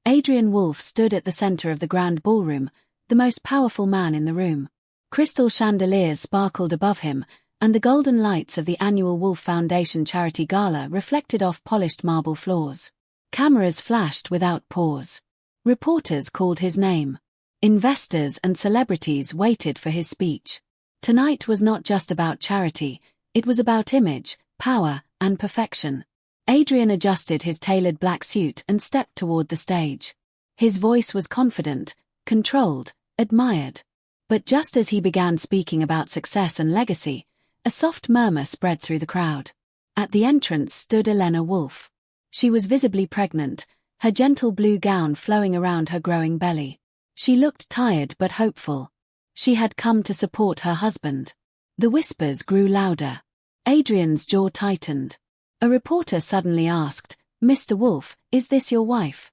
Adrian Wolfe stood at the center of the grand ballroom, the most powerful man in the room. Crystal chandeliers sparkled above him, and the golden lights of the annual Wolfe Foundation charity gala reflected off polished marble floors. Cameras flashed without pause. Reporters called his name. Investors and celebrities waited for his speech. Tonight was not just about charity, it was about image, power, and perfection. Adrian adjusted his tailored black suit and stepped toward the stage. His voice was confident, controlled, admired. But just as he began speaking about success and legacy, a soft murmur spread through the crowd. At the entrance stood Elena Wolfe. She was visibly pregnant, her gentle blue gown flowing around her growing belly. She looked tired but hopeful. She had come to support her husband. The whispers grew louder. Adrian's jaw tightened. A reporter suddenly asked, "Mr. Wolfe, is this your wife?"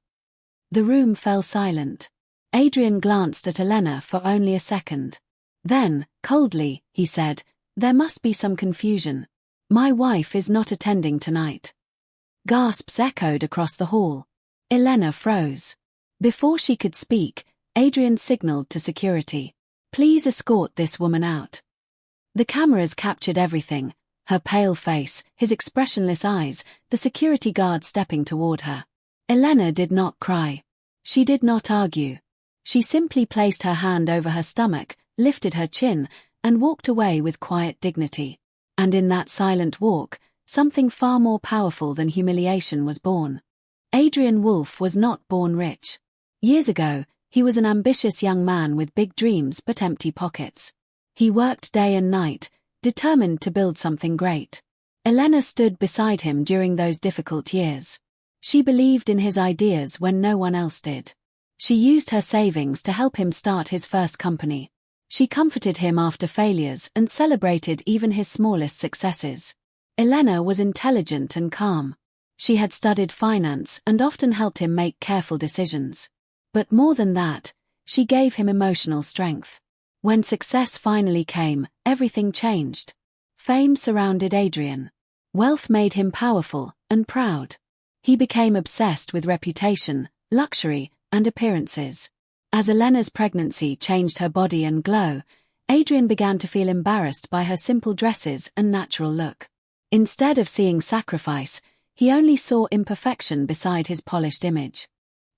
The room fell silent. Adrian glanced at Elena for only a second. Then, coldly, he said, "There must be some confusion. My wife is not attending tonight." Gasps echoed across the hall. Elena froze. Before she could speak, Adrian signaled to security. "Please escort this woman out." The cameras captured everything. Her pale face, his expressionless eyes, the security guard stepping toward her. Elena did not cry. She did not argue. She simply placed her hand over her stomach, lifted her chin, and walked away with quiet dignity. And in that silent walk, something far more powerful than humiliation was born. Adrian Wolfe was not born rich. Years ago, he was an ambitious young man with big dreams but empty pockets. He worked day and night, determined to build something great. Elena stood beside him during those difficult years. She believed in his ideas when no one else did. She used her savings to help him start his first company. She comforted him after failures and celebrated even his smallest successes. Elena was intelligent and calm. She had studied finance and often helped him make careful decisions. But more than that, she gave him emotional strength. When success finally came, everything changed. Fame surrounded Adrian. Wealth made him powerful and proud. He became obsessed with reputation, luxury, and appearances. As Elena's pregnancy changed her body and glow, Adrian began to feel embarrassed by her simple dresses and natural look. Instead of seeing sacrifice, he only saw imperfection beside his polished image.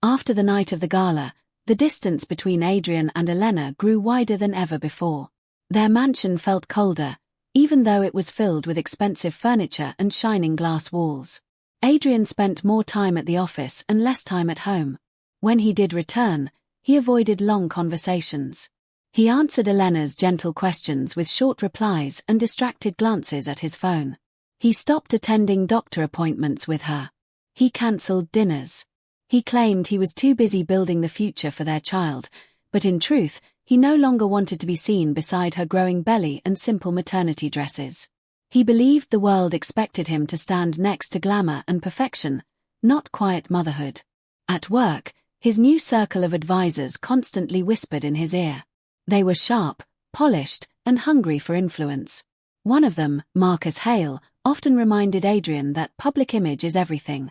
After the night of the gala, the distance between Adrian and Elena grew wider than ever before. Their mansion felt colder, even though it was filled with expensive furniture and shining glass walls. Adrian spent more time at the office and less time at home. When he did return, he avoided long conversations. He answered Elena's gentle questions with short replies and distracted glances at his phone. He stopped attending doctor appointments with her. He cancelled dinners. He claimed he was too busy building the future for their child, but in truth, he no longer wanted to be seen beside her growing belly and simple maternity dresses. He believed the world expected him to stand next to glamour and perfection, not quiet motherhood. At work, his new circle of advisors constantly whispered in his ear. They were sharp, polished, and hungry for influence. One of them, Marcus Hale, often reminded Adrian that public image is everything.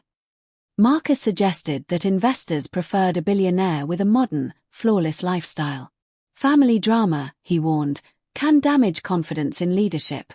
Marcus suggested that investors preferred a billionaire with a modern, flawless lifestyle. Family drama, he warned, can damage confidence in leadership.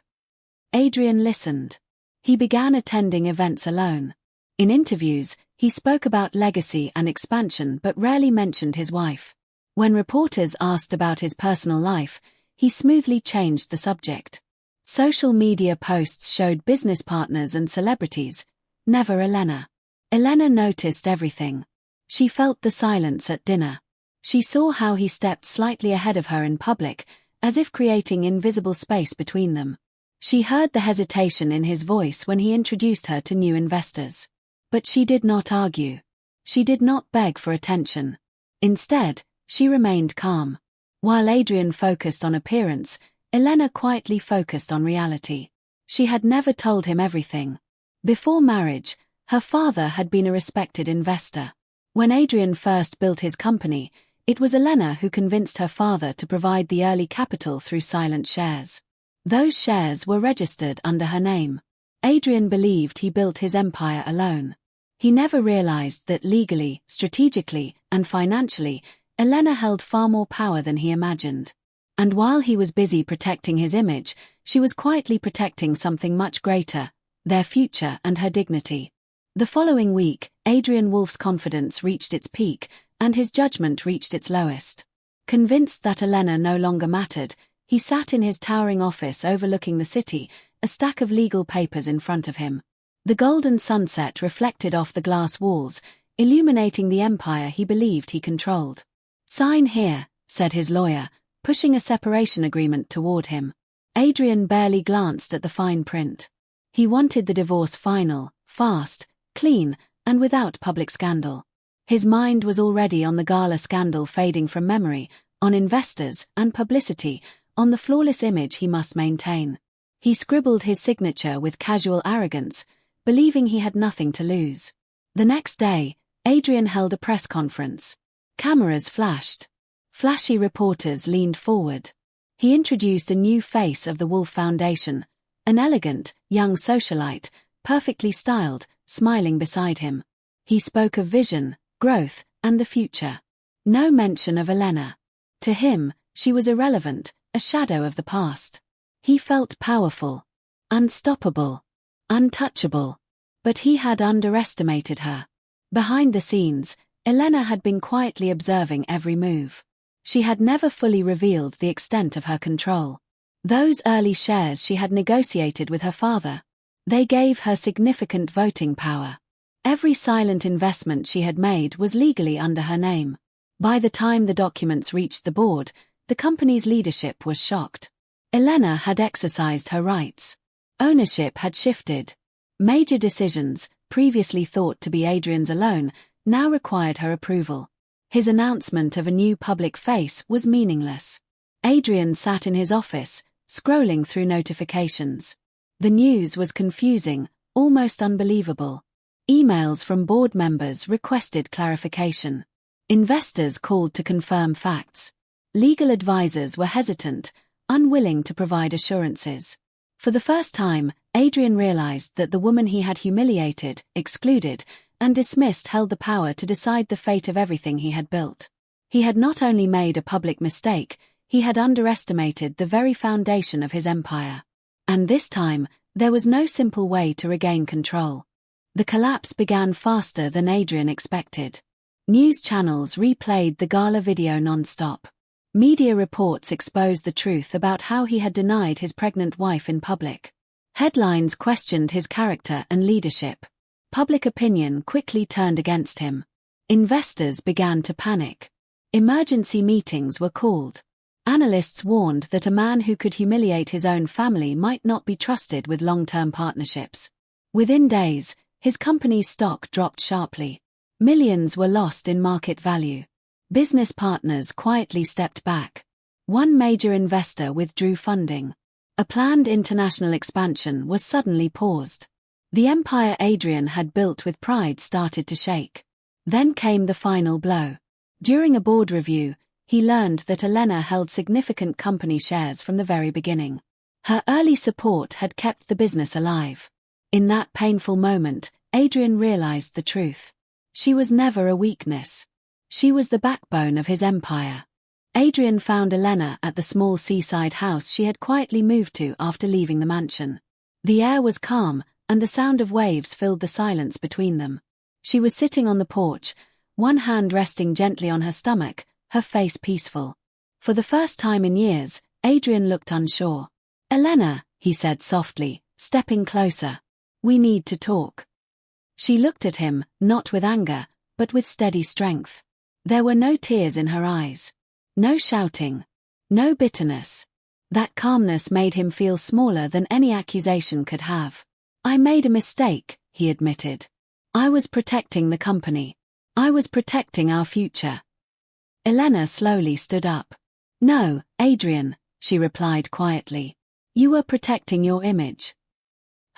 Adrian listened. He began attending events alone. In interviews, he spoke about legacy and expansion but rarely mentioned his wife. When reporters asked about his personal life, he smoothly changed the subject. Social media posts showed business partners and celebrities, never Elena. Elena noticed everything. She felt the silence at dinner. She saw how he stepped slightly ahead of her in public, as if creating invisible space between them. She heard the hesitation in his voice when he introduced her to new investors. But she did not argue. She did not beg for attention. Instead, she remained calm. While Adrian focused on appearance, Elena quietly focused on reality. She had never told him everything. Before marriage, her father had been a respected investor. When Adrian first built his company, it was Elena who convinced her father to provide the early capital through silent shares. Those shares were registered under her name. Adrian believed he built his empire alone. He never realized that legally, strategically, and financially, Elena held far more power than he imagined. And while he was busy protecting his image, she was quietly protecting something much greater: their future and her dignity. The following week, Adrian Wolfe's confidence reached its peak, and his judgment reached its lowest. Convinced that Elena no longer mattered, he sat in his towering office overlooking the city, a stack of legal papers in front of him. The golden sunset reflected off the glass walls, illuminating the empire he believed he controlled. "Sign here," said his lawyer, pushing a separation agreement toward him. Adrian barely glanced at the fine print. He wanted the divorce final, fast, clean, and without public scandal. His mind was already on the gala scandal fading from memory, on investors and publicity, on the flawless image he must maintain. He scribbled his signature with casual arrogance, believing he had nothing to lose. The next day, Adrian held a press conference. Cameras flashed. Flashy reporters leaned forward. He introduced a new face of the Wolfe Foundation, an elegant, young socialite, perfectly styled, smiling beside him. He spoke of vision, growth, and the future. No mention of Elena. To him, she was irrelevant, a shadow of the past. He felt powerful, unstoppable, untouchable. But he had underestimated her. Behind the scenes, Elena had been quietly observing every move. She had never fully revealed the extent of her control. Those early shares she had negotiated with her father. They gave her significant voting power. Every silent investment she had made was legally under her name. By the time the documents reached the board, the company's leadership was shocked. Elena had exercised her rights. Ownership had shifted. Major decisions, previously thought to be Adrian's alone, now required her approval. His announcement of a new public face was meaningless. Adrian sat in his office, scrolling through notifications. The news was confusing, almost unbelievable. Emails from board members requested clarification. Investors called to confirm facts. Legal advisors were hesitant, unwilling to provide assurances. For the first time, Adrian realized that the woman he had humiliated, excluded, and dismissed held the power to decide the fate of everything he had built. He had not only made a public mistake, he had underestimated the very foundation of his empire. And this time, there was no simple way to regain control. The collapse began faster than Adrian expected. News channels replayed the gala video non-stop. Media reports exposed the truth about how he had denied his pregnant wife in public. Headlines questioned his character and leadership. Public opinion quickly turned against him. Investors began to panic. Emergency meetings were called. Analysts warned that a man who could humiliate his own family might not be trusted with long-term partnerships. Within days, his company's stock dropped sharply. Millions were lost in market value. Business partners quietly stepped back. One major investor withdrew funding. A planned international expansion was suddenly paused. The empire Adrian had built with pride started to shake. Then came the final blow. During a board review, he learned that Elena held significant company shares from the very beginning. Her early support had kept the business alive. In that painful moment, Adrian realized the truth. She was never a weakness. She was the backbone of his empire. Adrian found Elena at the small seaside house she had quietly moved to after leaving the mansion. The air was calm, and the sound of waves filled the silence between them. She was sitting on the porch, one hand resting gently on her stomach, her face peaceful. For the first time in years, Adrian looked unsure. "Elena," he said softly, stepping closer. "We need to talk." She looked at him, not with anger, but with steady strength. There were no tears in her eyes. No shouting. No bitterness. That calmness made him feel smaller than any accusation could have. "I made a mistake," he admitted. "I was protecting the company. I was protecting our future." Elena slowly stood up. "No, Adrian," she replied quietly. "You were protecting your image."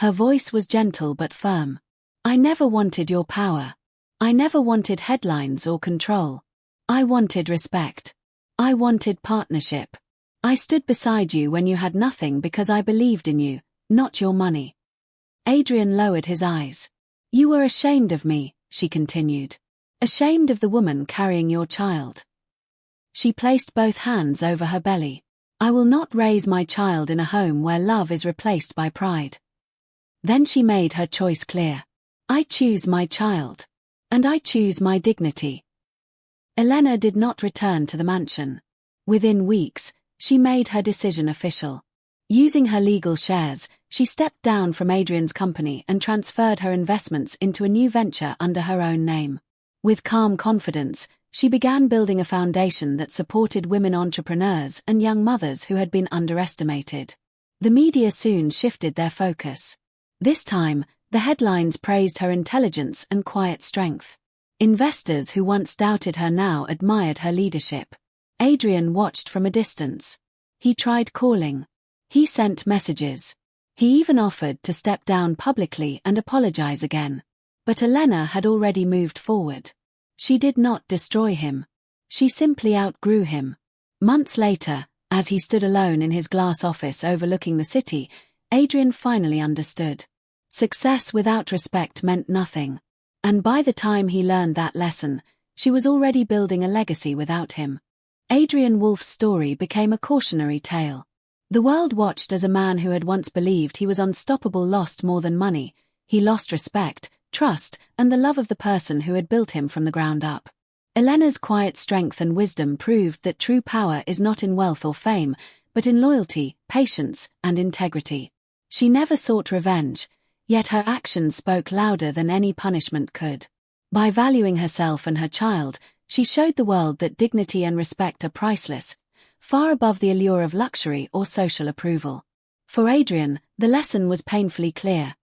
Her voice was gentle but firm. "I never wanted your power. I never wanted headlines or control. I wanted respect. I wanted partnership. I stood beside you when you had nothing because I believed in you, not your money." Adrian lowered his eyes. You were ashamed of me, she continued. Ashamed of the woman carrying your child. She placed both hands over her belly. I will not raise my child in a home where love is replaced by pride. Then she made her choice clear. I choose my child. And I choose my dignity. Elena did not return to the mansion. Within weeks, she made her decision official. Using her legal shares, she stepped down from Adrian's company and transferred her investments into a new venture under her own name. With calm confidence, she began building a foundation that supported women entrepreneurs and young mothers who had been underestimated. The media soon shifted their focus. This time, the headlines praised her intelligence and quiet strength. Investors who once doubted her now admired her leadership. Adrian watched from a distance. He tried calling. He sent messages. He even offered to step down publicly and apologize again. But Elena had already moved forward. She did not destroy him. She simply outgrew him. Months later, as he stood alone in his glass office overlooking the city, Adrian finally understood. Success without respect meant nothing. And by the time he learned that lesson, she was already building a legacy without him. Adrian Wolfe's story became a cautionary tale. The world watched as a man who had once believed he was unstoppable lost more than money. He lost respect, trust, and the love of the person who had built him from the ground up. Elena's quiet strength and wisdom proved that true power is not in wealth or fame, but in loyalty, patience, and integrity. She never sought revenge, yet her actions spoke louder than any punishment could. By valuing herself and her child, she showed the world that dignity and respect are priceless, far above the allure of luxury or social approval. For Adrian, the lesson was painfully clear.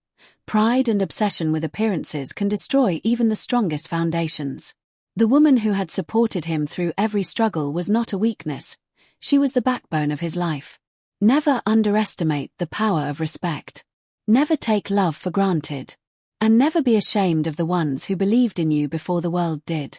Pride and obsession with appearances can destroy even the strongest foundations. The woman who had supported him through every struggle was not a weakness. She was the backbone of his life. Never underestimate the power of respect. Never take love for granted. And never be ashamed of the ones who believed in you before the world did.